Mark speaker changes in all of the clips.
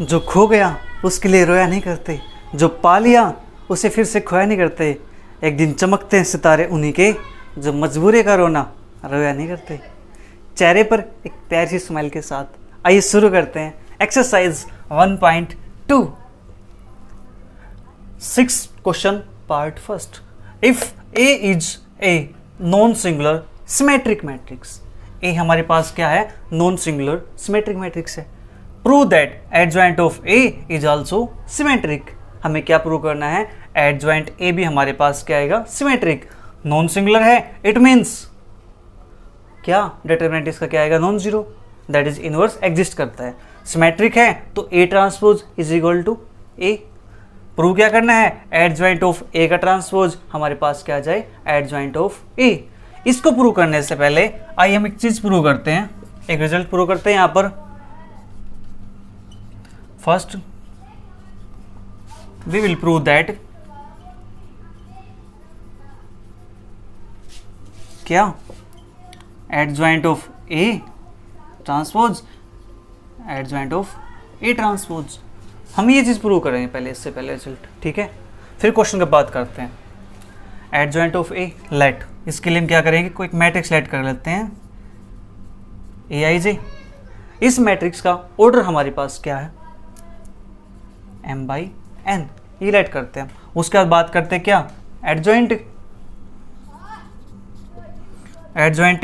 Speaker 1: जो खो गया उसके लिए रोया नहीं करते, जो पा लिया उसे फिर से खोया नहीं करते। एक दिन चमकते हैं सितारे उन्हीं के, जो मजबूरी का रोना रोया नहीं करते। चेहरे पर एक प्यारी सी स्माइल के साथ आइए शुरू करते हैं exercise 1.2। 6 question part first. If A is a non singular symmetric matrix, A हमारे पास क्या है, नॉन सिंगुलर सिमेट्रिक मैट्रिक्स है। Prove that adjoint of A is also symmetric. हमें क्या प्रूव करना है, एडजॉइंट ए भी हमारे पास क्या आएगा, सिमेट्रिक। नॉन सिंगुलर है, इट मीन्स क्या, डिटरमिनेंट इसका क्या आएगा, non zero, that is inverse exist करता है। सिमेट्रिक है तो A transpose is equal to A. Prove क्या करना है, एडजॉइंट ऑफ ए का ट्रांसपोज हमारे पास क्या आ जाए, एडजॉइंट ऑफ ए। इसको प्रूव करने से पहले आइए हम एक चीज प्रूव करते हैं, एक रिजल्ट प्रूव करते हैं। यहां पर first we will prove that क्या, adjoint of A transpose adjoint of A transpose. हम ये चीज़ प्रूव करेंगे पहले, इससे पहले रिजल्ट, ठीक है। फिर क्वेश्चन की बात करते हैं। adjoint of A लेट, इसके लिए हम क्या करेंगे, कोई एक मैट्रिक्स लेट कर लेते हैं AIJ। इस मैट्रिक्स का ऑर्डर हमारे पास क्या है, m/n, ये लेट करते हैं। उसके बाद बात करते हैं क्या, adjoint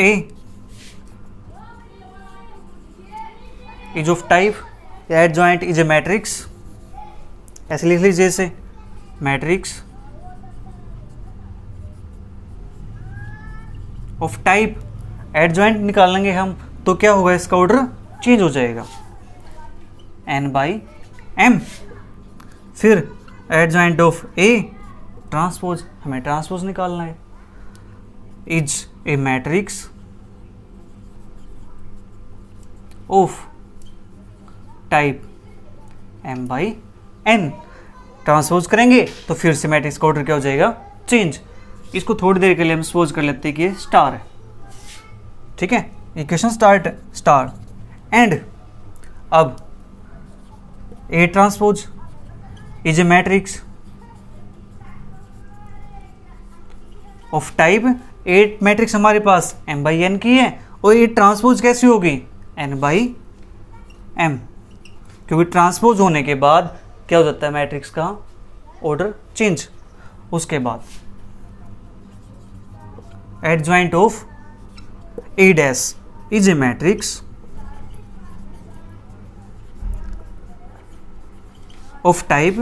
Speaker 1: A is of type, adjoint is a matrix, ऐसे लिख लीजिए इसे, मैट्रिक्स ऑफ टाइप। एडजॉइंट निकालेंगे हम तो क्या होगा, इसका ऑर्डर चेंज हो जाएगा, n/m। फिर एडजॉइंट ऑफ ए ट्रांसपोज, हमें ट्रांसपोज निकालना है, is a matrix of type m/n। Transpose करेंगे तो फिर से मैट्रिक्स का ऑर्डर क्या हो जाएगा, चेंज। इसको थोड़ी देर के लिए हम सपोज कर लेते हैं कि ये स्टार है, ठीक है, इक्वेशन स्टार। एंड अब ए transpose is a matrix of type, A matrix हमारे पास m/n की है, और ए ट्रांसपोज कैसी होगी, n/m, क्योंकि ट्रांसपोज होने के बाद क्या हो जाता है, मैट्रिक्स का ऑर्डर चेंज। उसके बाद adjoint of A dash is a matrix of type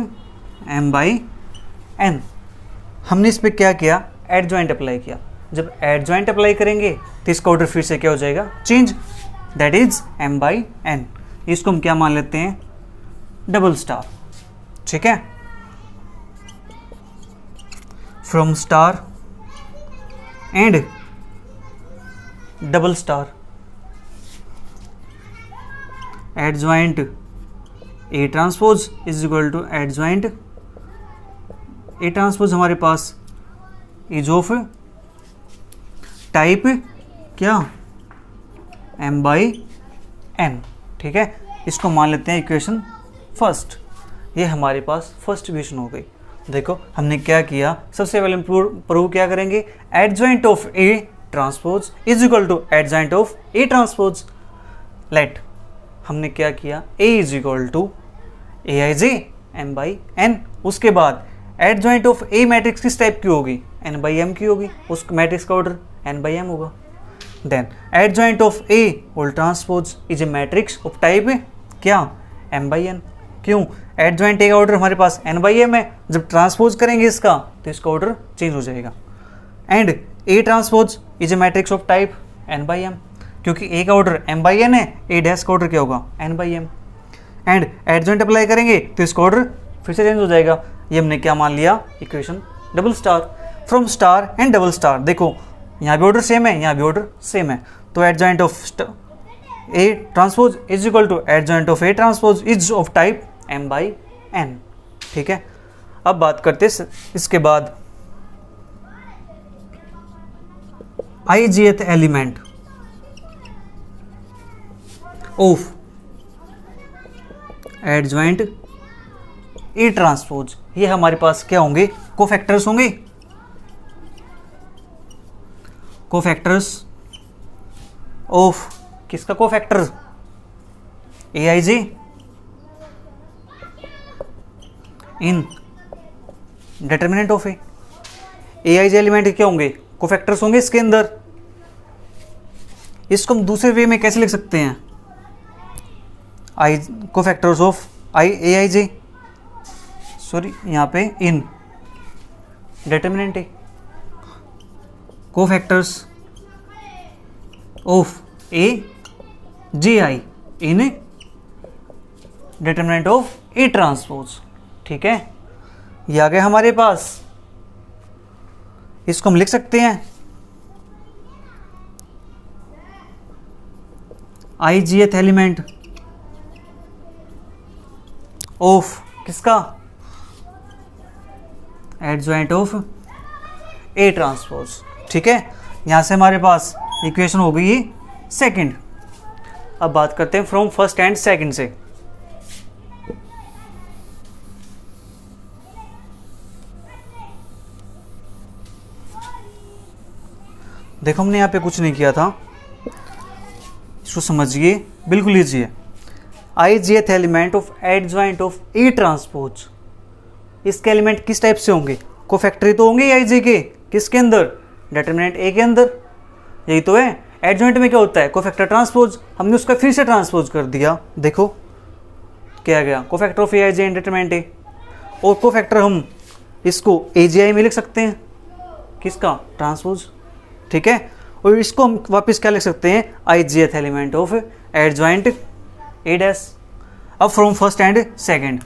Speaker 1: m/n। हमने इस पे क्या किया, एडजॉइंट अप्लाई किया। जब एडजॉइंट अप्लाई करेंगे तो इसका ऑर्डर फिर से क्या हो जाएगा, चेंज, दैट इज m/n। इसको हम क्या मान लेते हैं, डबल स्टार, ठीक है। From star and double star, adjoint A transpose is equal to adjoint A transpose हमारे पास इज ऑफ टाइप क्या, m/n, ठीक है। इसको मान लेते हैं इक्वेशन फर्स्ट। ये हमारे पास फर्स्ट इक्वेशन हो गई। देखो हमने क्या किया, सबसे पहले प्रूव क्या करेंगे, adjoint of A transpose is equal to adjoint of A transpose. Let हमने क्या किया, a is equal to AIJ m/n। उसके बाद एडजॉइंट ऑफ ए मैट्रिक्स किस टाइप की होगी, n/m की होगी, उस मैट्रिक्स का ऑर्डर n/m होगा। Then adjoint of A whole transpose is a matrix of type क्या, m/n। क्यों, एडजॉइंट ए का ऑर्डर हमारे पास n/m है, जब ट्रांसपोज करेंगे इसका तो इसका ऑर्डर चेंज हो जाएगा। And A transpose is a matrix of type n/m, क्योंकि ए का ऑर्डर m/n है, ए डैश का ऑर्डर क्या होगा, n/m। एंड एडजॉइंट अप्लाई करेंगे तो इसका ऑर्डर फिर से चेंज हो जाएगा। ये हमने क्या मान लिया, equation double star. From star and double star, देखो यहाँ भी ऑर्डर सेम है, यहाँ भी ऑर्डर सेम है, तो adjoint of A transpose is equal to adjoint of A transpose is of type m/n, ठीक है। अब बात करते हैं इसके बाद ijth element of adjoint A transpose, ये हमारे पास क्या होंगे, कोफैक्टर्स होंगे, कोफैक्टर्स ऑफ किसका cofactor, A I J in determinant of A I J element क्या होंगे, कोफैक्टर्स होंगे इसके अंदर। इसको हम दूसरे वे में कैसे लिख सकते हैं, I cofactors of I A I J, sorry यहाँ पे in determinant A, cofactors of A J I in determinant of A transpose. ठीक है, ये आ गया हमारे पास। इसको हम लिख सकते हैं I J th element of किसका, एडजॉइंट ऑफ ए ट्रांसपोज। ठीक है, यहां से हमारे पास इक्वेशन हो गई ये सेकंड। अब बात करते हैं फ्रॉम फर्स्ट एंड सेकंड से। देखो हमने यहाँ पे कुछ नहीं किया था, इसको समझिए, बिल्कुल लीजिए। I J th element of adjoint of A transpose, इसके एलिमेंट किस टाइप से होंगे, कोफैक्टरी तो होंगे आई जी के, किसके अंदर, डिटर्मिनेंट ए के अंदर, यही तो है। एडजॉइंट में क्या होता है, कोफैक्टर ट्रांसपोज, हमने उसका फिर से ट्रांसपोज कर दिया, देखो क्या गया, cofactor of A I J in determinant A, और कोफैक्टर हम इसको ए जी आई में लिख सकते हैं, किसका, ट्रांसपोज। ठीक है, और इसको हम वापस क्या लिख सकते हैं, I J th element of adjoint A dash. अब from first and second,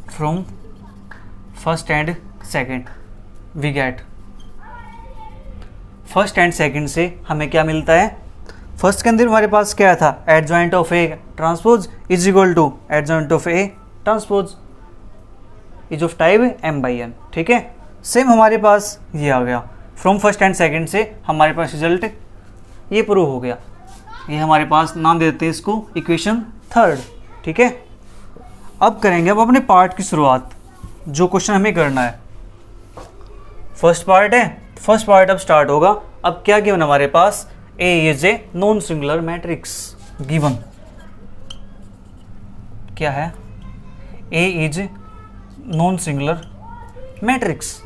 Speaker 1: from first and second we get, first and second से हमें क्या मिलता है, फर्स्ट के अंदर हमारे पास क्या था, adjoint of A transpose is equal to adjoint of A transpose is of type m by n। ठीक है, सेम हमारे पास ये आ गया, फ्रॉम फर्स्ट एंड सेकंड से हमारे पास रिजल्ट ये प्रूव हो गया। ये हमारे पास नाम दे देते हैं इसको इक्वेशन थर्ड। ठीक है, अब करेंगे अब अपने पार्ट की शुरुआत, जो क्वेश्चन हमें करना है। फर्स्ट पार्ट है, फर्स्ट पार्ट अब स्टार्ट होगा। अब क्या गिवन हमारे पास, A is a non singular matrix given, क्या है, A is non singular matrix,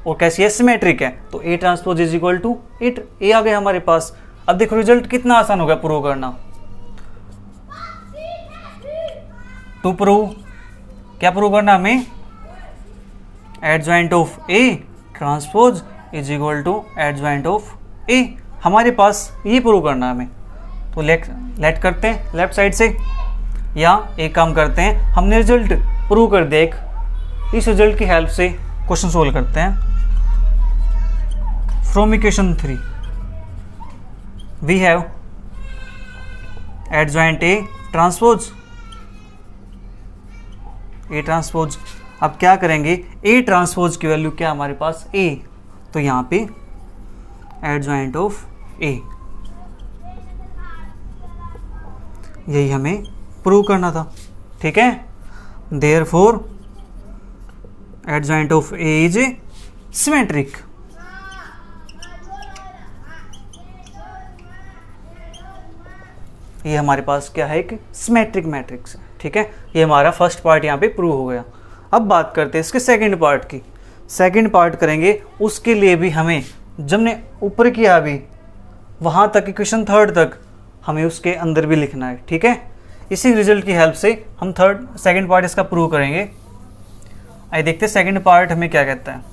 Speaker 1: और कैसी है, सिमेट्रिक है, तो A transpose is equal to it, A आ गया हमारे पास। अब देखो रिजल्ट कितना आसान हो गया प्रूव करना। टू प्रूव, क्या प्रूव करना हमें, adjoint of A transpose is equal to adjoint of A, हमारे पास ये प्रूव करना हमें। तो लेट करते हैं लेफ्ट साइड से, या एक काम करते हैं, हमने रिजल्ट प्रूव कर देख, इस रिजल्ट की हेल्प से क्वेश्चन सोल्व करते हैं। From equation 3 we have adjoint A transpose, A transpose. अब क्या करेंगे, ए ट्रांसपोज की वैल्यू क्या हमारे पास, ए, तो यहाँ पे एडजॉइंट ऑफ ए, यही हमें प्रूव करना था। ठीक है, therefore adjoint of A is symmetric. ये हमारे पास क्या है, एक सिमेट्रिक मैट्रिक्स है। ठीक है, ये हमारा फर्स्ट पार्ट यहाँ पे प्रूव हो गया। अब बात करते हैं इसके सेकंड पार्ट की। सेकंड पार्ट करेंगे, उसके लिए भी हमें जब ने ऊपर किया अभी वहाँ तक इक्वेशन थर्ड तक हमें उसके अंदर भी लिखना है। ठीक है, इसी रिजल्ट की हेल्प से हम सेकंड पार्ट इसका प्रूव करेंगे। आइए देखते हैं सेकंड पार्ट हमें क्या कहता है।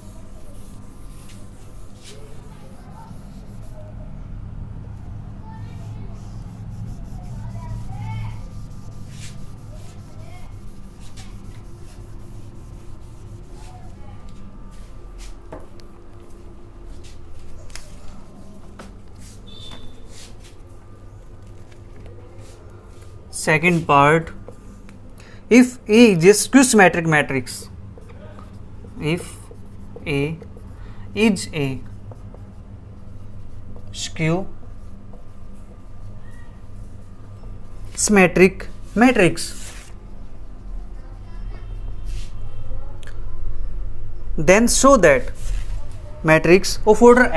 Speaker 1: Second part, if A is a skew symmetric matrix, if A is a skew symmetric matrix. Then show that matrix of order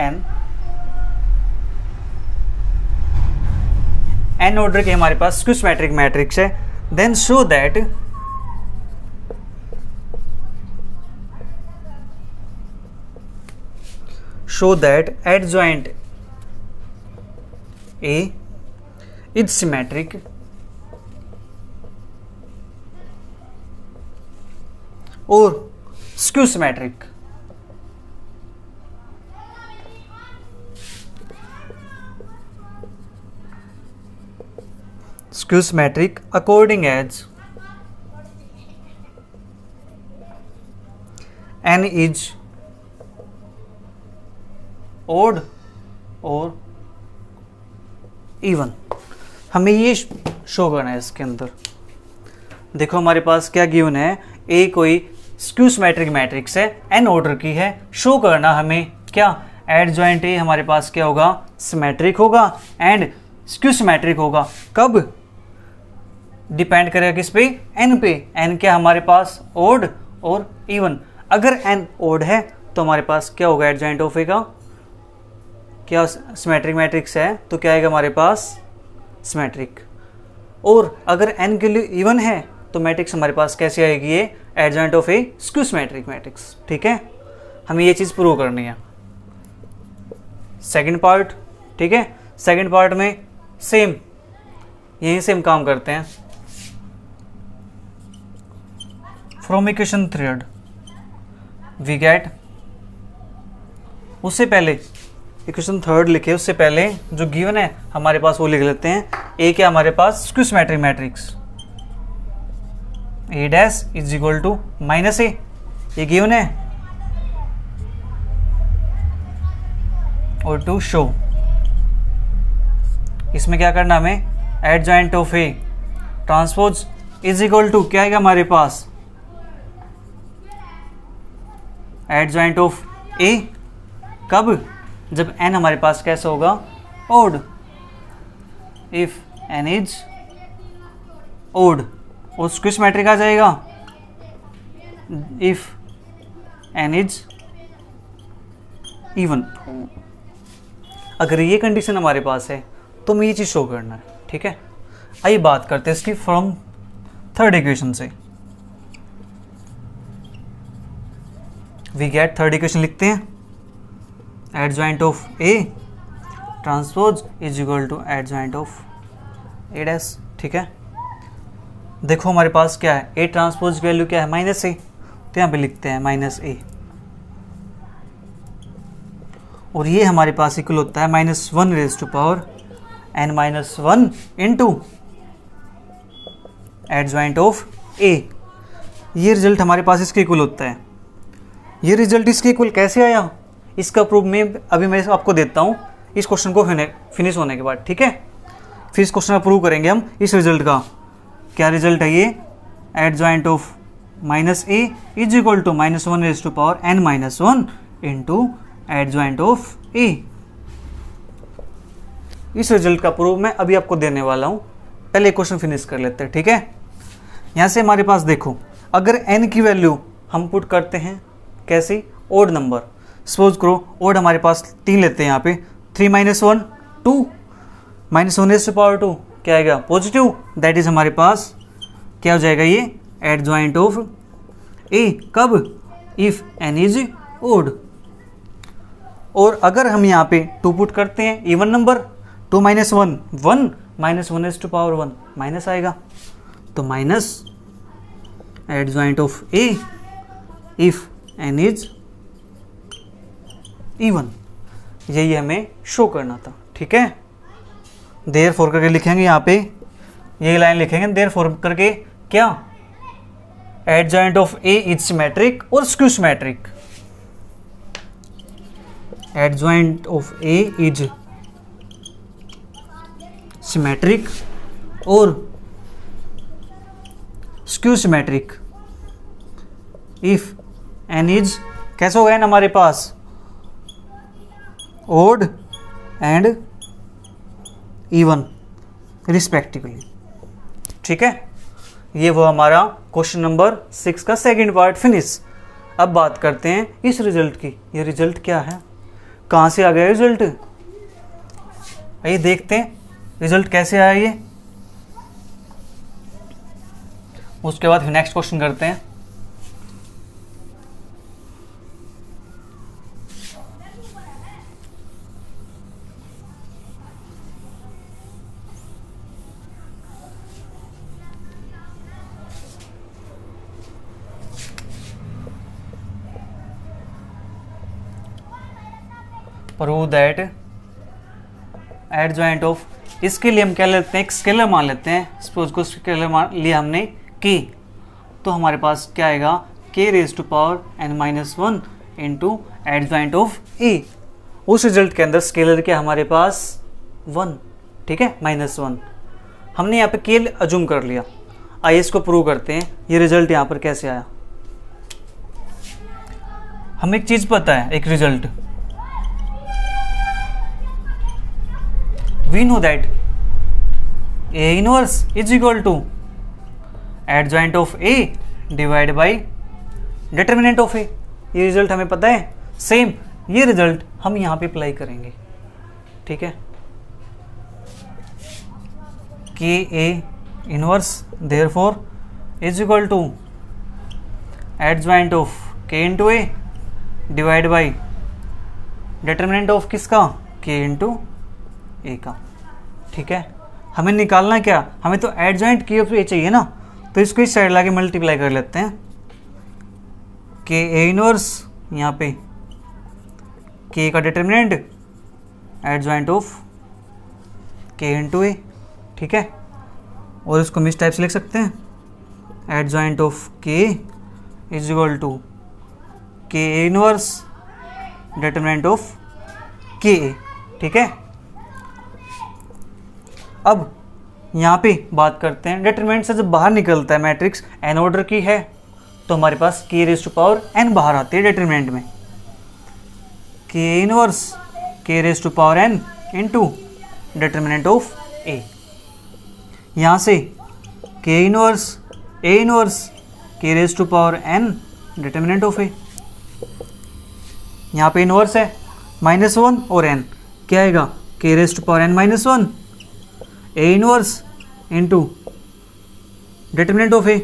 Speaker 1: n ऑर्डर के हमारे पास स्क्यू सिमेट्रिक मैट्रिक्स है। Then show that adjoint A is symmetric or skew symmetric। Skew symmetric according as n is odd और even. हमें ये show करना है इसके अंदर। देखो हमारे पास क्या गिवन है, ए कोई स्क्यू सिमेट्रिक मैट्रिक्स है, एन ऑर्डर की है। शो करना हमें क्या, एडजॉइंट ए हमारे पास क्या होगा, सिमेट्रिक होगा एंड स्क्यू सिमेट्रिक होगा। कब, डिपेंड करेगा किस पे, एन पे। एन क्या हमारे पास, ओड और इवन। अगर एन ओड है तो हमारे पास क्या होगा, एडजॉइंट ऑफ ए का क्या सिमेट्रिक मैट्रिक्स है तो क्या आएगा हमारे पास, सिमेट्रिक। और अगर एन के लिए इवन है तो मैट्रिक्स हमारे पास कैसी आएगी, ये adjoint of a skew symmetric matrix. ठीक है, हमें ये चीज़ प्रूव करनी है। सेकंड पार्ट, ठीक है, सेकंड पार्ट में सेम यही सेम काम करते हैं। From equation third we get, उससे पहले इक्वेशन थर्ड लिखे उससे पहले जो गिवन है हमारे पास वो लिख लेते हैं। ए क्या हमारे पास, skew symmetric matrix A dash is equal to minus A, ये गिवन है। और टू शो, इसमें क्या करना हमें, adjoint of A transpose is equal to क्या आएगा हमारे पास, एडजॉइंट ऑफ ए। कब, जब n हमारे पास कैसा होगा, odd. If n is odd, और स्क्यू सिमेट्रिक आ जाएगा इफ n इज इवन। अगर ये कंडीशन हमारे पास है तो हमें ये चीज शो करना है। ठीक है, आइए बात करते हैं इसकी फ्रॉम थर्ड इक्वेशन से। वी गेट, थर्ड इक्वेशन लिखते हैं, adjoint of A transpose is equal to adjoint of A dash. ठीक है, देखो हमारे पास क्या है, ए ट्रांसपोज की वैल्यू क्या है, माइनस ए, तो यहाँ पे लिखते हैं माइनस ए। और ये हमारे पास इक्वल होता है minus one raise to power N minus one into adjoint of A. ये रिजल्ट हमारे पास इसके इक्वल होता है। ये रिजल्ट इसके इक्वल कैसे आया, इसका प्रूफ मैं आपको देता हूँ इस क्वेश्चन को फिनिश होने के बाद। ठीक है, फिर इस क्वेश्चन का प्रूव करेंगे हम इस रिजल्ट का। क्या रिजल्ट है ये, adjoint of minus A is equal to minus one raise to power N minus one into adjoint of A. इस रिजल्ट का प्रूफ मैं अभी आपको देने वाला हूँ, पहले क्वेश्चन फिनिश कर लेते हैं। ठीक है, यहाँ से हमारे पास देखो, अगर n की वैल्यू हम पुट करते हैं कैसे, ओड नंबर, सपोज करो ओड हमारे पास 3 लेते हैं यहाँ पे, 3 minus one 2, minus one raise to power 2 क्या आएगा, पॉजिटिव। दैट इज हमारे पास क्या हो जाएगा, ये एडजॉइंट ऑफ ए। कब, इफ n इज ओड। और अगर हम यहाँ पे 2 पुट करते हैं, even number, 2 minus one 1, minus one raise to power 1 minus आएगा, तो minus adjoint of A if n is even. यही हमें शो करना था। ठीक है, देयर फॉर करके लिखेंगे यहाँ पे, यही लाइन लिखेंगे देयर फॉर करके, क्या, adjoint of A is symmetric और skew symmetric. Adjoint of A is symmetric और skew symmetric if n is, कैसे होगा n हमारे पास, ओड एंड इवन रिस्पेक्टिवली। ठीक है, ये वो हमारा क्वेश्चन नंबर 6 का सेकंड पार्ट फिनिश। अब बात करते हैं इस रिजल्ट की। ये रिजल्ट क्या है, कहाँ से आ गया रिजल्ट, आइए देखते हैं रिजल्ट कैसे आया ये। उसके बाद फिर नेक्स्ट क्वेश्चन करते हैं। प्रूव दैट एडजॉइंट ऑफ, इसके लिए हम क्या लेते हैं, एक स्केलर मान लेते हैं। सपोज को स्केलर मान लिया हमने k, तो हमारे पास क्या आएगा k⁻n-1 into adjoint of a। उस रिजल्ट के अंदर स्केलर क्या हमारे पास 1, ठीक है, -1 हमने यहाँ पे k अज्यूम कर लिया। आइए इसको प्रूव करते हैं ये रिजल्ट यहाँ पर कैसे आया। हमें एक चीज़ पता है, एक result we know that A inverse is equal to adjoint of A divided by determinant of A। ये रिजल्ट हमें पता है। सेम ये रिजल्ट हम यहाँ पे अप्लाई करेंगे, ठीक है। K A inverse therefore is equal to adjoint of K into A divide by determinant of किसका, के इंटू ए का, ठीक है। हमें निकालना क्या, हमें तो एडजॉइंट के ऑफ ए चाहिए ना, तो इसको इस साइड लाके मल्टीप्लाई कर लेते हैं। के ए इनवर्स यहाँ पे के का determinant adjoint of K into ए, ठीक है। और इसको हम इस टाइप से लिख सकते हैं, adjoint of K is equal to के ए इनवर्स डिटर्मिनेंट ऑफ के ए, ठीक है। अब यहाँ पे बात करते हैं, डिटरमिनेंट से जब बाहर निकलता है मैट्रिक्स n ऑर्डर की है, तो हमारे पास k⁻n बाहर आती है डिटरमिनेंट में। k inverse k⁻n into determinant of a। यहाँ से k inverse a inverse k⁻n determinant of a। यहाँ पे इनवर्स है -1 और n, क्या आएगा k⁻n-1 A inverse into determinant of A,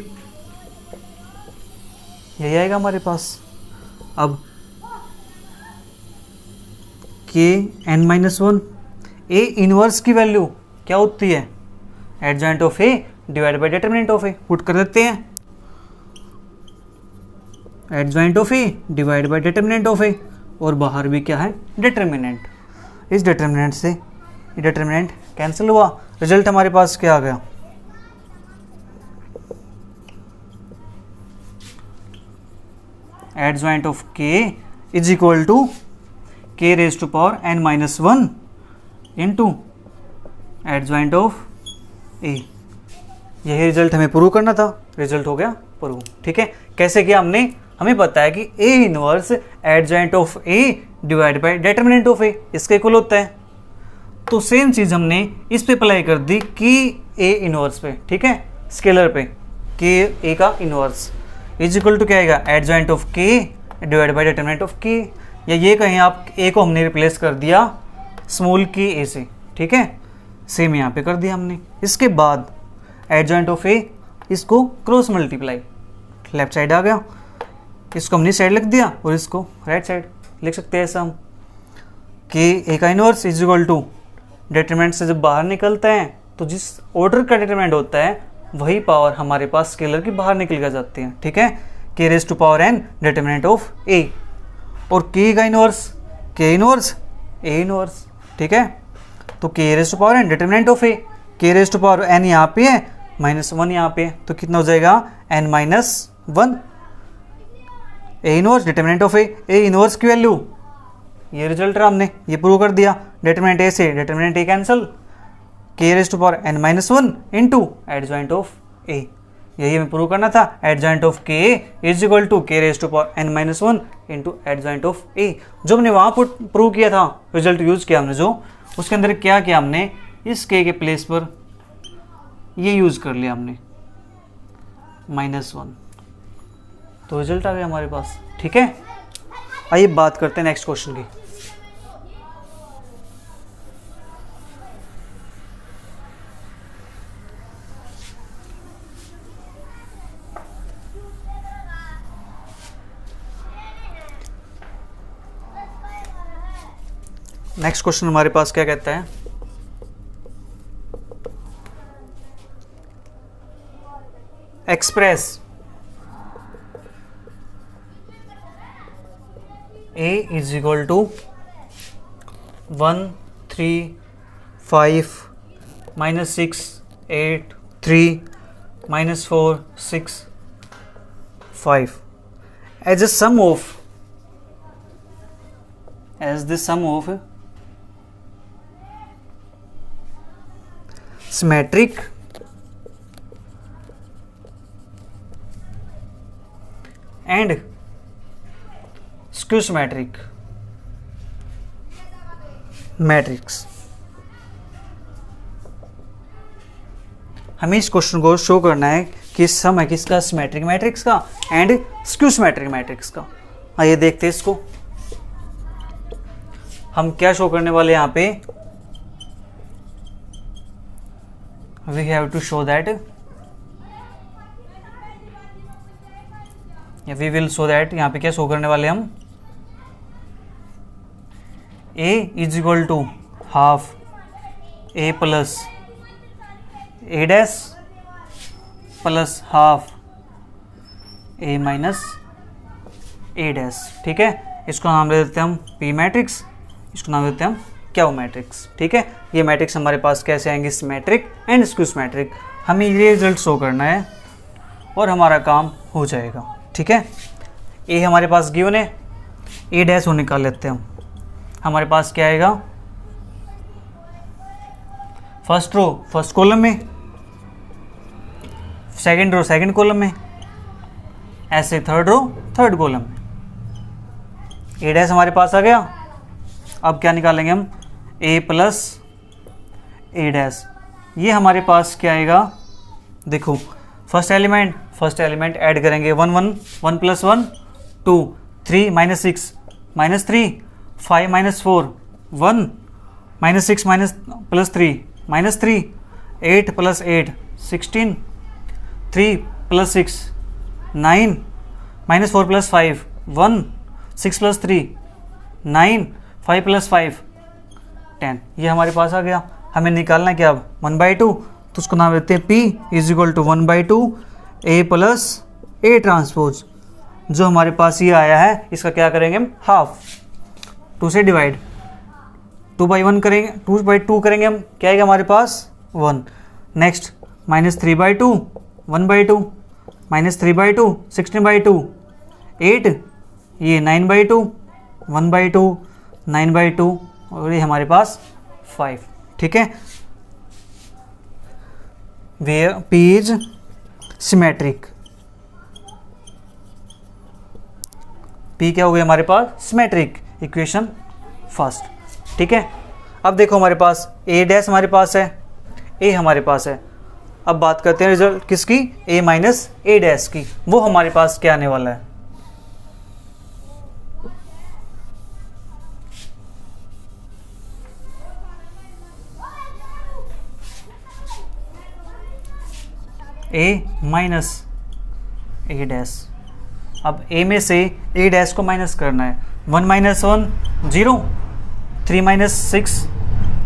Speaker 1: यही आएगा हमारे पास। अब k(n-1) A इनवर्स की वैल्यू क्या होती है, adjoint of A divide by determinant of A. Put कर देते हैं, adjoint of A divide by determinant of A, और बाहर भी क्या है डिटर्मिनेंट। इस डिटर्मिनेंट से डिटर्मिनेंट कैंसिल हुआ, रिजल्ट हमारे पास क्या आ गया, adjoint of k is equal to k⁻n-1 into adjoint of a। यही रिजल्ट हमें प्रूव करना था, रिजल्ट हो गया प्रूव, ठीक है। कैसे किया हमने, हमें पता है कि a inverse adjoint of a divide by determinant of a इसके इक्वल होता है। तो सेम चीज़ हमने इस पे अप्लाई कर दी कि ए इनवर्स पे, ठीक है, स्केलर पे के ए का इनवर्स इज इक्वल टू क्या आएगा, एडजॉइंट ऑफ के डिवाइड बाई डिटर्मिनेंट ऑफ के। या ये कहीं आप ए को हमने रिप्लेस कर दिया स्मॉल के ए से, ठीक है, सेम यहाँ पे कर दिया हमने। इसके बाद एडजॉइंट ऑफ ए, इसको क्रॉस मल्टीप्लाई, लेफ्ट साइड आ गया, इसको हमने साइड लिख दिया और इसको राइट साइड लिख सकते हैं ऐसा हम, के ए का inverse is equal to determinant से जब बाहर निकलता है तो जिस ऑर्डर का डिटरमिनेंट होता है वही पावर हमारे पास स्केलर की बाहर निकल कर जाती है, ठीक है। k⁻n डिटरमिनेंट ऑफ a, और k का inverse k inverse a inverse, ठीक है। तो k⁻n determinant of a, k⁻n यहाँ पे है, -1 यहाँ पे, तो कितना हो जाएगा n-1 a inverse determinant of a inverse की वैल्यू, ये रिजल्ट रहा, हमने ये प्रूव कर दिया। डिटरमिनेंट ए से determinant A cancel, k⁻n-1 into adjoint of A, यही हमें प्रूव करना था। Adjoint of K is equal to k⁻n-1 into adjoint of A. जो हमने वहाँ प्रूव किया था, रिजल्ट यूज किया हमने जो, उसके अंदर क्या किया हमने, इस के प्लेस पर ये यूज़ कर लिया हमने -1, तो रिजल्ट आ गया हमारे पास। ठीक है, आइए बात करते हैं नेक्स्ट क्वेश्चन की। नेक्स्ट क्वेश्चन हमारे पास क्या कहता है, express a is equal to 1 3 5 -6 8 3 -4 6 5 as the sum of symmetric and skew symmetric matrix. हमें इस क्वेश्चन को शो करना है कि सम है किसका, सिमेट्रिक मैट्रिक्स का एंड स्क्यू सिमेट्रिक मैट्रिक्स का। आइए देखते हैं इसको, हम क्या शो करने वाले यहाँ पे, we have to show that, we will show that, यहाँ पे क्या शो करने वाले हम, a is equal to half a plus a dash plus half a minus a dash. ठीक है, इसको नाम दे देते हैं हम p मैट्रिक्स, इसको नाम देते हैं हम क्यू मैट्रिक्स। ठीक है, ये मैट्रिक्स हमारे पास कैसे आएंगे, सिमेट्रिक एंड स्क्यू सिमेट्रिक। हमें ये रिजल्ट शो करना है और हमारा काम हो जाएगा। ठीक है, ए हमारे पास गिवन है, ए डैश वो निकाल लेते हैं हम। हमारे पास क्या आएगा, फर्स्ट रो फर्स्ट कॉलम में, सेकंड रो सेकंड कॉलम में, ऐसे थर्ड रो थर्ड कॉलम में। ए डैश हमारे पास आ गया। अब क्या निकालेंगे हम, ए प्लस ए डैश। ये हमारे पास क्या आएगा, देखो फर्स्ट एलिमेंट ऐड करेंगे 1 1 1 plus 1 2 3 -6 -3 5 -4 1 -6 plus 3 -3 8 plus 8 16 3 plus 6 9 -4 plus 5 1 6 plus 3 9 5 plus 5 10। ये हमारे पास आ गया। हमें निकालना क्या अब, 1/2, तो उसको नाम देते हैं P is equal to 1/2 A plus A transpose. जो हमारे पास ये आया है इसका क्या करेंगे हम, हाफ, 2 से डिवाइड, 2/1 करेंगे, 2/2 करेंगे हम, क्या आएगा हमारे पास 1। नेक्स्ट -3/2 1/2 -3/2 16/2 8, ये 9/2 1/2 9/2 और ये हमारे पास 5। ठीक है, where P is symmetric, P क्या हो गया हमारे पास, सिमेट्रिक, इक्वेशन फर्स्ट। ठीक है, अब देखो हमारे पास A डैश हमारे पास है, A हमारे पास है। अब बात करते हैं रिजल्ट किसकी, A माइनस A डैश की। वो हमारे पास क्या आने वाला है, A माइनस A डैश। अब A में से A डैश को माइनस करना है, 1 - 1 0, 3 - 6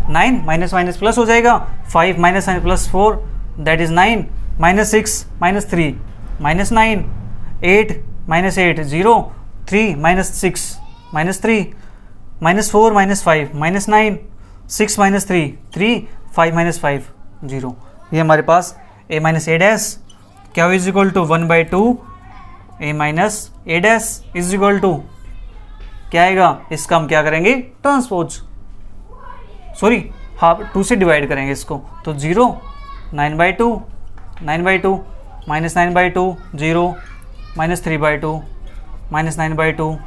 Speaker 1: 9, माइनस माइनस प्लस हो जाएगा, 5 - 9 प्लस 4 दैट इज 9, -6 -3 -9, 8 - 8 0, 3 - 6 -3 -4 -5 -9, 6 - 3 3, 5 - 5 0। ये हमारे पास A माइनस A डैश क्या is equal to 1/2 A minus A dash is equal to क्या आएगा, इसका हम क्या करेंगे, ट्रांसपोज, सॉरी हाफ, 2 से डिवाइड करेंगे इसको, तो 0 9/2 9/2 -9/2 0 -3/2 -9/2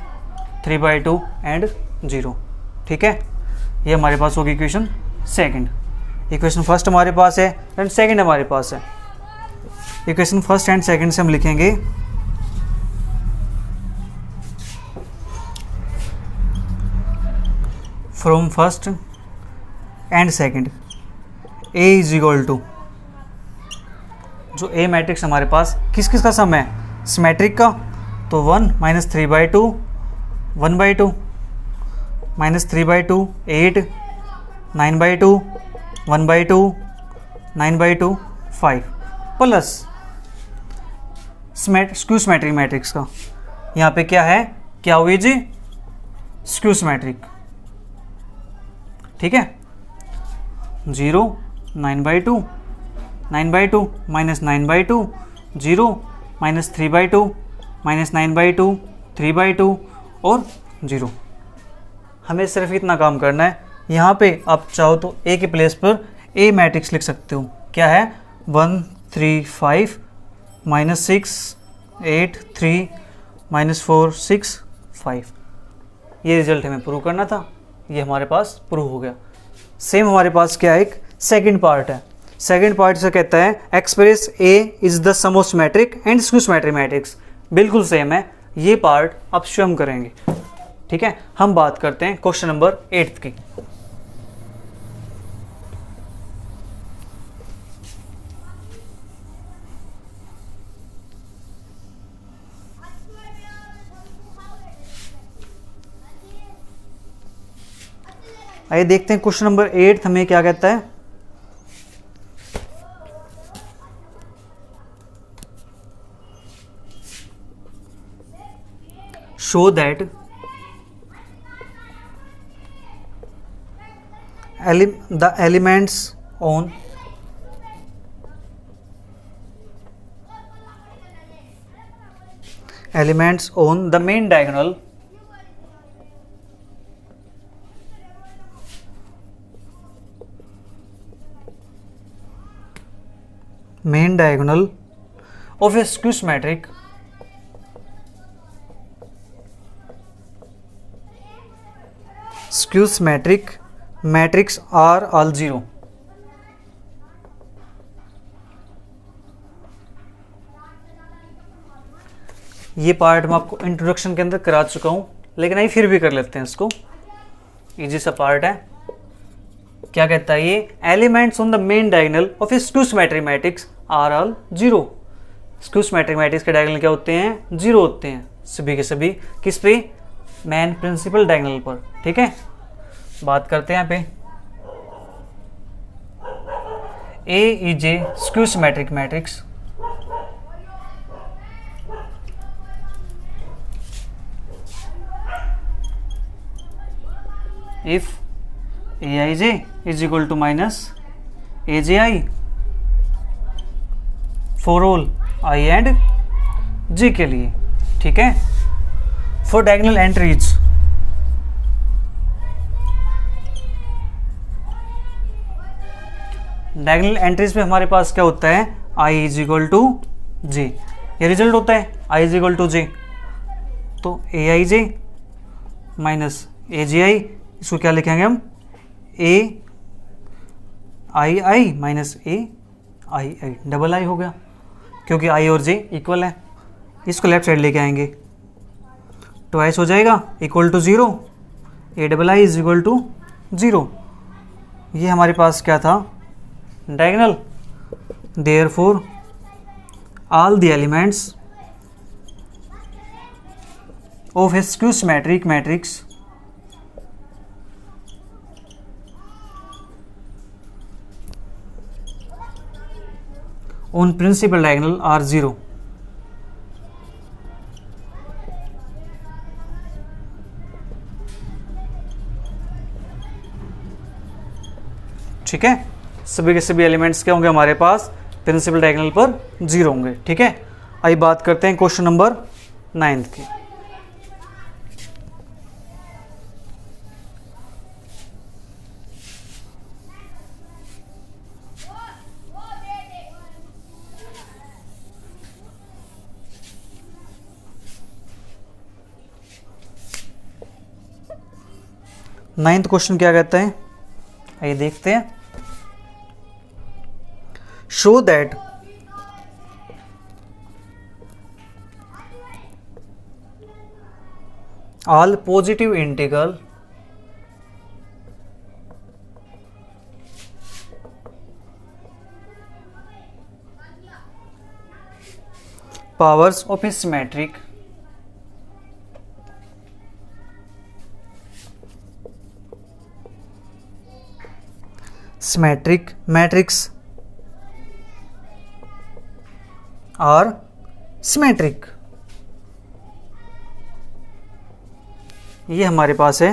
Speaker 1: 3/2 एंड 0। ठीक है, ये हमारे पास होगी इक्वेशन सेकंड। इक्वेशन फर्स्ट हमारे पास है एंड सेकंड हमारे पास है। इक्वेशन फर्स्ट एंड सेकंड से हम लिखेंगे from first and second A is equal to, जो A मैट्रिक्स हमारे पास किस किस का सम है, सिमेट्रिक का, तो 1 minus 3/2 1/2 minus 3/2 8 9/2 1/2 9/2 5 plus skew symmetric matrix का, यहाँ पे क्या है, क्या हुई जी, स्क्यू सिमेट्रिक, ठीक है। 0 9/2 9/2 माइनस 9/2 0 माइनस 3/2 माइनस 9/2 3/2 और 0। हमें सिर्फ इतना काम करना है। यहाँ पे आप चाहो तो A के प्लेस पर A मैट्रिक्स लिख सकते हो, क्या है 1 3 5 माइनस 6 8 3 माइनस 4 6 5। ये रिजल्ट हमें प्रूव करना था, ये हमारे पास प्रूव हो गया। सेम हमारे पास क्या है, एक सेकंड पार्ट है। सेकंड पार्ट से कहता है express A is the sum of symmetric and skew symmetric matrix. बिल्कुल सेम है, ये पार्ट अब स्वयं करेंगे, ठीक है। हम बात करते हैं क्वेश्चन नंबर 8 की। आइए देखते हैं क्वेश्चन नंबर 8 हमें क्या कहता है। Show that the elements on the main diagonal of a skew symmetric matrix are all 0। ये पार्ट मैं आपको इंट्रोडक्शन के अंदर करा चुका हूँ, लेकिन आइए फिर भी कर लेते हैं इसको, इजी सा पार्ट है। क्या कहता है ये, elements on the main diagonal of a skew symmetric matrix are all 0। Skew symmetric matrix के डायगोनल क्या होते हैं, 0 होते हैं, सभी के सभी। किस पे, मेन प्रिंसिपल डायगोनल पर, ठीक है। बात करते हैं यहाँ पे, A is a skew symmetric matrix if Aij is equal to minus Aj for all I and J के लिए, ठीक है। For diagonal entries diagonal entries पे हमारे पास क्या होता है, I is equal to J, ये रिजल्ट होता है I is equal to J। तो Aij माइनस Aj, इसको क्या लिखेंगे हम, Ai minus Ai, double I हो गया, क्योंकि I और J इक्वल है। इसको लेफ्ट साइड लेके आएंगे, ट्वाइस हो जाएगा, equal to 0, Ai is equal to 0। ये हमारे पास क्या था, diagonal. Therefore all the elements of a skew symmetric matrix on principal diagonal are 0। ठीक है, सभी के सभी एलिमेंट्स क्या होंगे हमारे पास, प्रिंसिपल डायगोनल पर 0 होंगे, ठीक है। आइए बात करते हैं क्वेश्चन नंबर 9 की। नाइन्थ क्वेश्चन क्या कहता है, आइए देखते हैं। Show that all positive integral powers of a symmetric matrix are symmetric। ये हमारे पास है।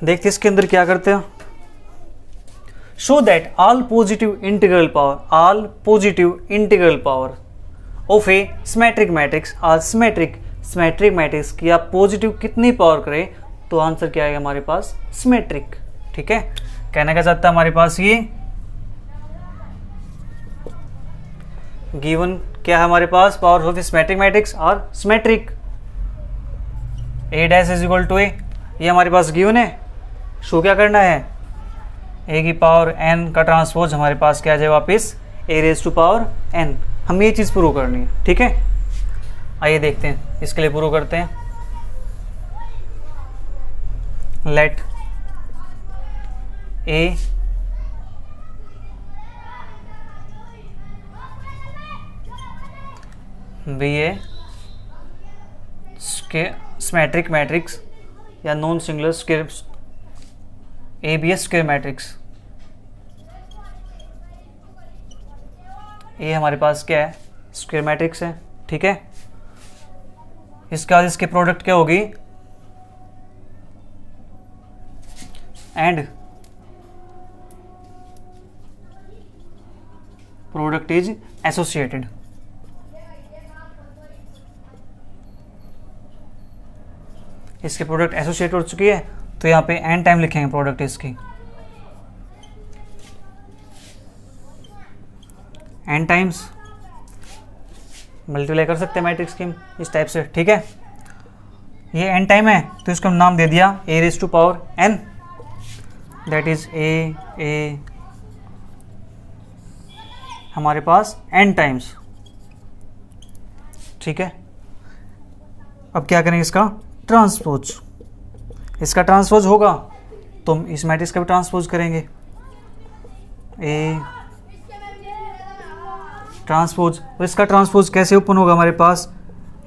Speaker 1: देखते इसके अंदर क्या करते हैं। Show that all positive integral power of A symmetric matrix are symmetric matrix की आप पॉजिटिव कितनी पावर करें तो आंसर क्या आएगा हमारे पास, सिमेट्रिक। ठीक है, कहने का चाहता है हमारे पास ये गिवन क्या है हमारे पास, power of A symmetric matrix और symmetric. A dash is equal to A, ये हमारे पास गिवन है। शो क्या करना है, ए की पावर एन का ट्रांसपोज हमारे पास क्या आ जाए वापस ए रेज टू पावर एन। हमें ये चीज़ प्रूव करनी है। ठीक है, आइए देखते हैं, इसके लिए प्रूव करते हैं। Let A be a symmetric matrix या non singular square, A be s square matrix. ये हमारे पास क्या है, स्क्वायर मैट्रिक्स है। ठीक है, इसके बाद इसके प्रोडक्ट क्या होगी, एंड प्रोडक्ट इज एसोसिएटेड। इसके प्रोडक्ट एसोसिएट हो चुकी है तो यहाँ पे एन टाइम लिखेंगे प्रोडक्ट इसकी, एन टाइम्स मल्टीप्लाई कर सकते हैं मैट्रिक्स की इस टाइप से। ठीक है, ये एन टाइम है तो इसको हम नाम दे दिया A raise to power n, that is A हमारे पास एन टाइम्स। ठीक है, अब क्या करेंगे, इसका ट्रांसपोज, इसका ट्रांसपोज होगा तो हम इस मैट्रिक्स का भी ट्रांसपोज करेंगे। ए ट्रांसपोज, और इसका ट्रांसपोज कैसे ओपन होगा हमारे पास,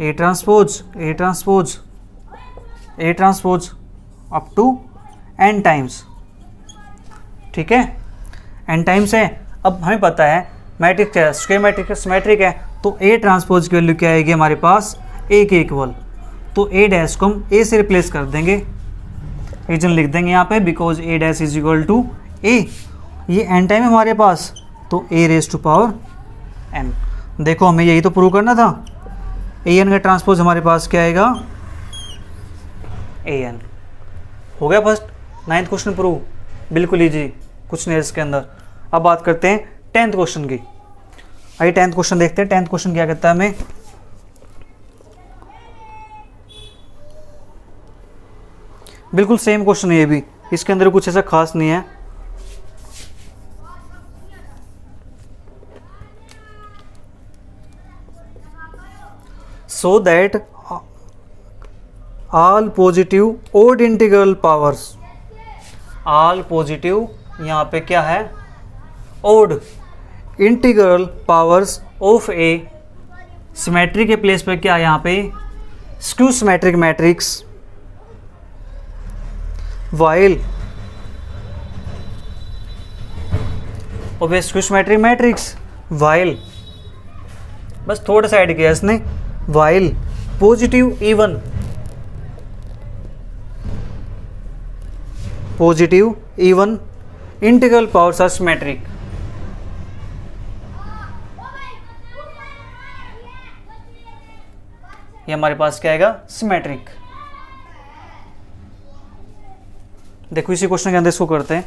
Speaker 1: A transpose A transpose A transpose up to n times. ठीक है, एन टाइम्स है। अब हमें पता है मैट्रिक्स है, स्क्वायर मैट्रिक्स सिमेट्रिक है, तो ए ट्रांसपोज की वैल्यू क्या आएगी हमारे पास, ए के इक्वल। तो ए डैश को हम ए से रिप्लेस कर देंगे, रीजन लिख देंगे यहाँ पे, because A dash is equal to A. ये एन टाइम है हमारे पास तो A raise to power n. देखो हमें यही तो प्रूव करना था, ए एन का ट्रांसपोज हमारे पास क्या आएगा, ए एन। हो गया फर्स्ट 9th क्वेश्चन प्रूव, बिल्कुल ईजी, कुछ नहीं है इसके अंदर। अब बात करते हैं 10th क्वेश्चन की। आइए 10th क्वेश्चन देखते हैं। 10th क्वेश्चन क्या कहता है हमें, बिल्कुल सेम क्वेश्चन है ये भी, इसके अंदर कुछ ऐसा खास नहीं है। So that all positive odd integral powers, all positive यहाँ पे क्या है, odd integral powers of a symmetry के प्लेस पे क्या है यहाँ पे, skew symmetric matrix, while of a skew symmetric matrix, while बस थोड़ा सा ऐड किया इसने, while positive even integral powers are symmetric। ये हमारे पास क्या आएगा, सिमेट्रिक। देखो इसी क्वेश्चन के अंदर इसको करते हैं।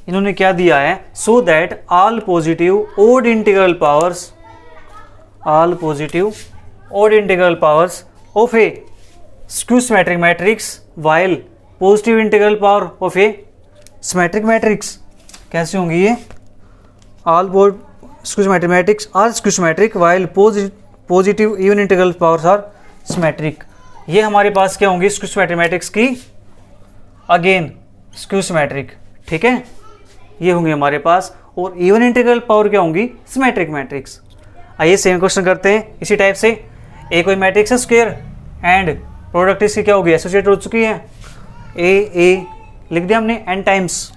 Speaker 1: इन्होंने क्या दिया है, so that all positive odd integral powers of a skew symmetric matrix while positive integral power of A symmetric matrix कैसे होंगी ये? All board skew mathematics are skew symmetric while positive even integral powers are symmetric. ये हमारे पास क्या होंगी skew mathematics की? Again skew symmetric, ठीक है, ये होंगे हमारे पास। और इवन इंटीग्रल पावर क्या होंगी? Symmetric matrix. आइए सेम क्वेश्चन करते हैं इसी टाइप से। ए कोई मैट्रिक्स है स्क्वायर एंड प्रोडक्ट इसकी क्या होगी? एसोसिएट हो चुकी है। ए लिख दिया हमने एन टाइम्स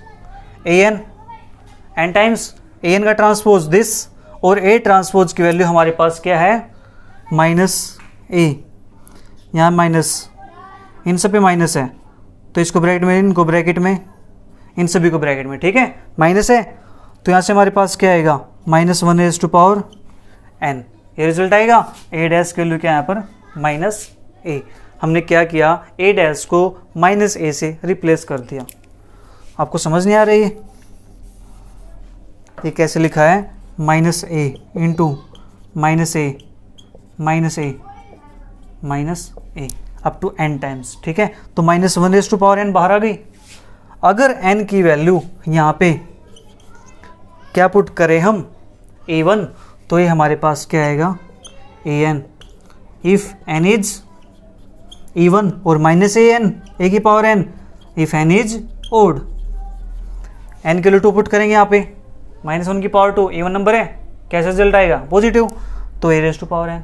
Speaker 1: एन का ट्रांसपोज दिस, और ए ट्रांसपोज की वैल्यू हमारे पास क्या है? माइनस ए, यहाँ माइनस, इन सब पे माइनस है तो इसको ब्रैकेट में, इनको ब्रैकेट में, इन सभी को ब्रैकेट में, ठीक है, माइनस है तो यहाँ से हमारे पास क्या आएगा? -1 रेज़ टू पावर n, ये रिजल्ट आएगा। ए डैश की वैल्यू क्या है यहाँ पर? माइनस ए। हमने क्या किया? ए डैश को माइनस ए से रिप्लेस कर दिया। आपको समझ नहीं आ रही है ये कैसे लिखा है? Minus a into minus a minus a minus a up to n times, ठीक है। तो -1 रेज़ टू पावर n बाहर आ गई। अगर n की वैल्यू यहाँ पे क्या पुट करें हम? a1, तो ये हमारे पास क्या आएगा? an if n is even और माइनस an a की power n if n is odd. n के लिए 2 पुट करेंगे यहाँ पे, -1 की पावर 2 even नंबर है, कैसा रिजल्ट आएगा? पॉजिटिव, तो a raise to power n।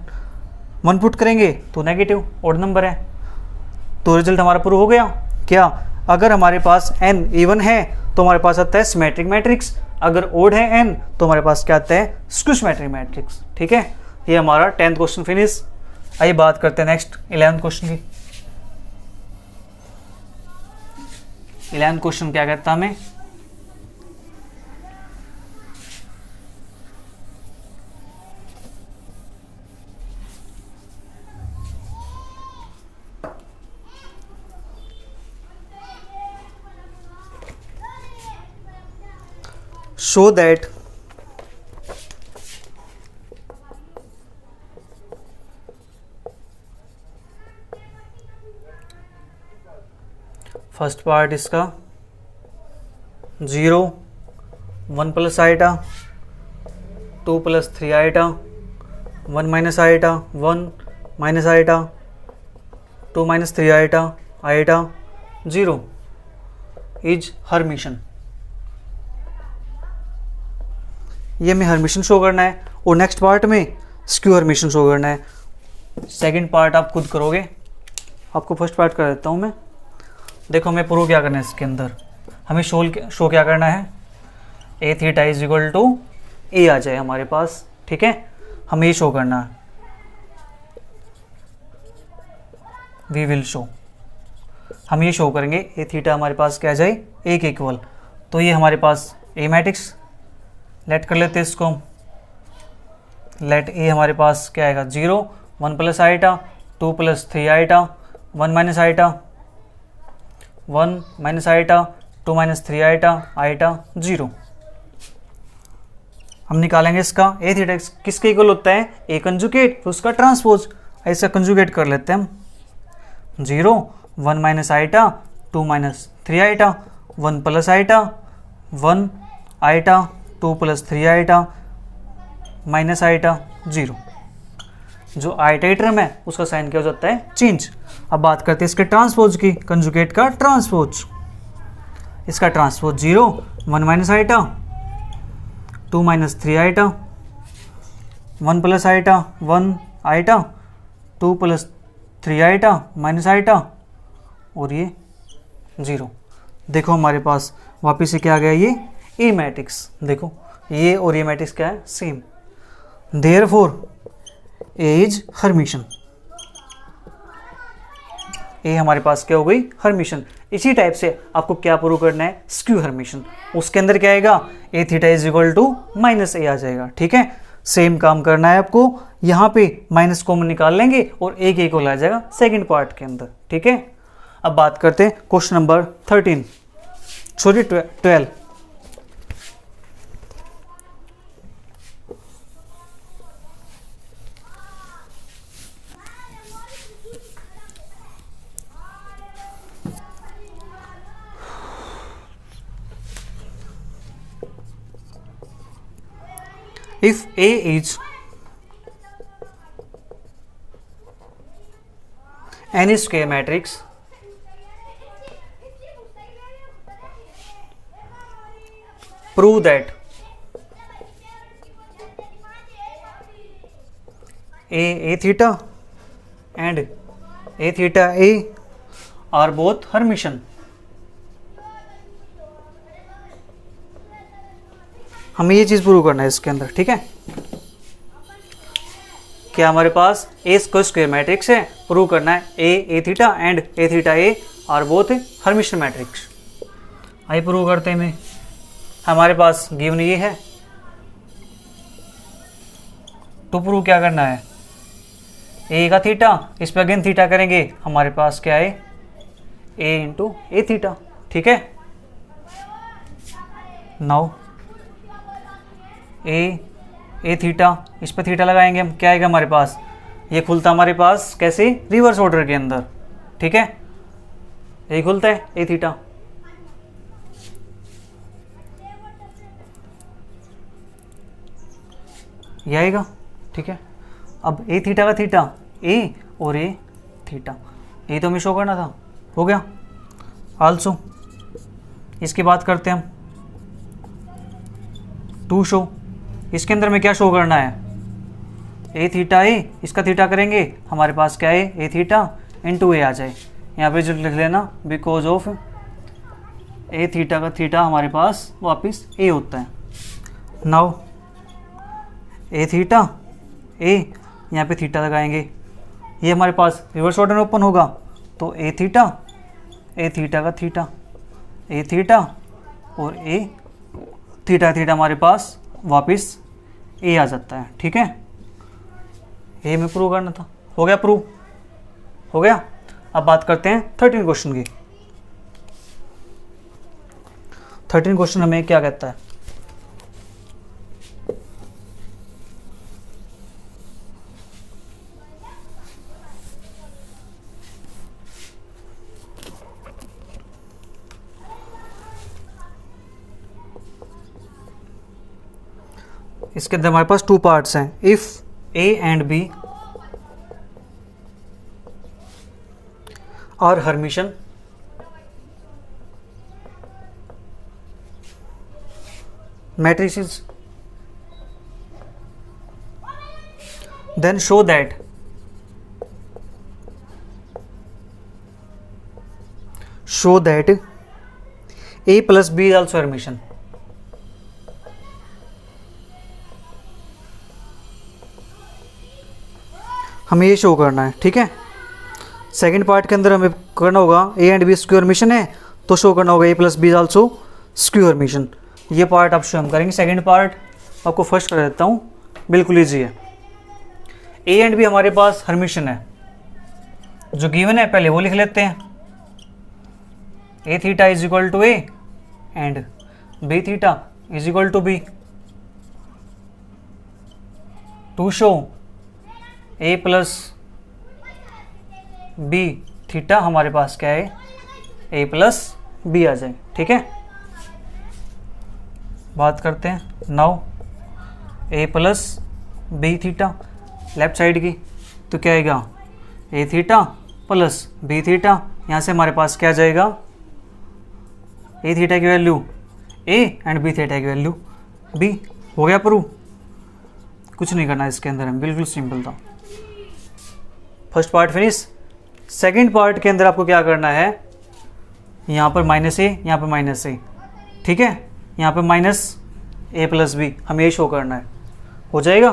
Speaker 1: 1 put करेंगे तो नेगेटिव, ओड नंबर है, तो रिजल्ट हमारा प्रूव हो गया। क्या? अगर हमारे पास n इवन है तो हमारे पास आता है सिमेट्रिक मैट्रिक्स, अगर ओड है n तो हमारे पास क्या आता है? स्क्यू सिमेट्रिक मैट्रिक्स, ठीक है। ये हमारा 10th क्वेश्चन फिनिश। आइए बात करते हैं नेक्स्ट 11th क्वेश्चन की। 11th क्वेश्चन क्या कहता है हमें? show that फर्स्ट पार्ट इसका 0 1 plus iota 2 plus 3 iota 1 minus iota 1 minus iota 2 minus 3 iota iota 0 is hermitian. ये हमें हर्मिशन शो करना है और नेक्स्ट पार्ट में स्क्यू हर्मिशन शो करना है। सेकंड पार्ट आप खुद करोगे, आपको फर्स्ट पार्ट कर देता हूँ मैं। देखो हमें प्रूव क्या करना है इसके अंदर, हमें शो क्या करना है? A theta is equal to ए आ जाए हमारे पास, ठीक है, हमें ये शो करना है। वी विल शो, हम ये शो करेंगे ए थीटा हमारे पास क्या आ जाए? ए के इक्वल। तो ये हमारे पास ए मैट्रिक्स लेट कर लेते हैं इसको हम। लेट ए हमारे पास क्या आएगा? 0 1 plus iota 2 plus 3 iota 1 minus iota 1 minus iota 2 minus 3 iota iota 0। हम निकालेंगे इसका ए थीटा किसके इक्वल होता है? ए कंजुगेट, फिर उसका ट्रांसपोज। ऐसा कंजुगेट कर लेते हैं हम। 0 1 minus iota 2 minus 3 iota 1 plus iota 1 iota 2 plus 3 iota minus iota 0। जो आइटा टर्म है उसका साइन क्या हो जाता है? चेंज। अब बात करते हैं इसके ट्रांसपोज की, कंजुगेट का ट्रांसपोज। इसका transpose 0 1 minus iota 2 minus 3 iota 1 plus iota 1 iota 2 plus 3 iota minus iota और ये 0। देखो हमारे पास वापिस से क्या आ गया? ये ए मैट्रिक्स। देखो ये और ये मैट्रिक्स क्या है? Same. Therefore A is Hermitian. A हमारे पास क्या हो गई? हर्मिशन। इसी टाइप से आपको क्या प्रूव करना है? Skew Hermitian. उसके अंदर क्या आएगा? A theta is equal to minus A आ जाएगा, ठीक है। सेम काम करना है आपको, यहाँ पे माइनस कॉमन निकाल लेंगे और ए के इक्वल आ जाएगा सेकंड पार्ट के अंदर, ठीक है। अब बात करते हैं question number 13 sorry 12। If A is N E square matrix prove that A theta and A theta A are both Hermitian. हमें ये चीज प्रूव करना है इसके अंदर, ठीक है। क्या हमारे पास ए स्क्वायर मैट्रिक्स है, प्रूव करना है A theta and A theta A are both Hermitian matrix. आइए प्रूव करते हैं। मैं हमारे पास गिवन ये है, तो प्रूव क्या करना है, ए का थीटा, इस पर अगेन थीटा करेंगे, हमारे पास क्या है ए इंटू ए थीटा, ठीक है। नाउ ए थीटा, इस पर थीटा लगाएंगे हम, क्या आएगा हमारे पास, ये खुलता हमारे पास कैसे, रिवर्स ऑर्डर के अंदर, ठीक है। ये खुलता है ए थीटा, ये आएगा, ठीक है। अब ए थीटा का थीटा ए और ए थीटा, ये तो हमें शो करना था, हो गया। आल्सो इसकी बात करते हैं हम, टू शो, इसके अंदर में क्या शो करना है, ए थीटा ए, इसका थीटा करेंगे, हमारे पास क्या है ए थीटा इंटू ए आ जाए, यहाँ पे जो लिख लेना बिकॉज ऑफ ए थीटा का थीटा हमारे पास वापस ए होता है। नाउ ए थीटा ए, यहाँ पे थीटा लगाएंगे, ये हमारे पास रिवर्स ऑर्डर में ओपन होगा, तो ए थीटा का थीटा, ए थीटा और ए थीटा थीटा हमारे पास वापस ए आ जाता है, ठीक है। ए में प्रूव करना था, हो गया प्रूव, हो गया। अब बात करते हैं 13 क्वेश्चन की। 13 क्वेश्चन हमें क्या कहता है, इसके अंदर हमारे पास 2 पार्ट्स हैं। If a and b are hermitian, matrices, then show that A plus B is also Hermitian. हमें ये शो करना है, ठीक है। सेकंड पार्ट के अंदर हमें करना होगा A and B square Hermitian है, तो शो करना होगा A plus B is also square Hermitian. ये पार्ट आप शो हम करेंगे। सेकंड पार्ट आपको फर्स्ट कर देता हूँ, बिल्कुल ईजी है। ए एंड बी हमारे पास हर्मिशन है, जो गिवन है पहले वो लिख लेते हैं। A theta is equal to A and B theta is equal to B. To show A plus B theta हमारे पास क्या है, ए प्लस बी आ जाए, ठीक है। बात करते हैं now A plus B theta left side की, तो क्या आएगा A theta plus B theta. यहाँ से हमारे पास क्या जाएगा, ए थीटा की value A and B theta की वैल्यू बी। हो गया प्रूव, कुछ नहीं करना इसके अंदर, हम बिल्कुल सिंपल था। First part finish. Second part के अंदर आपको क्या करना है, यहाँ पर माइनस ए, यहाँ पर माइनस ए, ठीक है। यहाँ पर माइनस ए प्लस बी हमें शो करना है, हो जाएगा।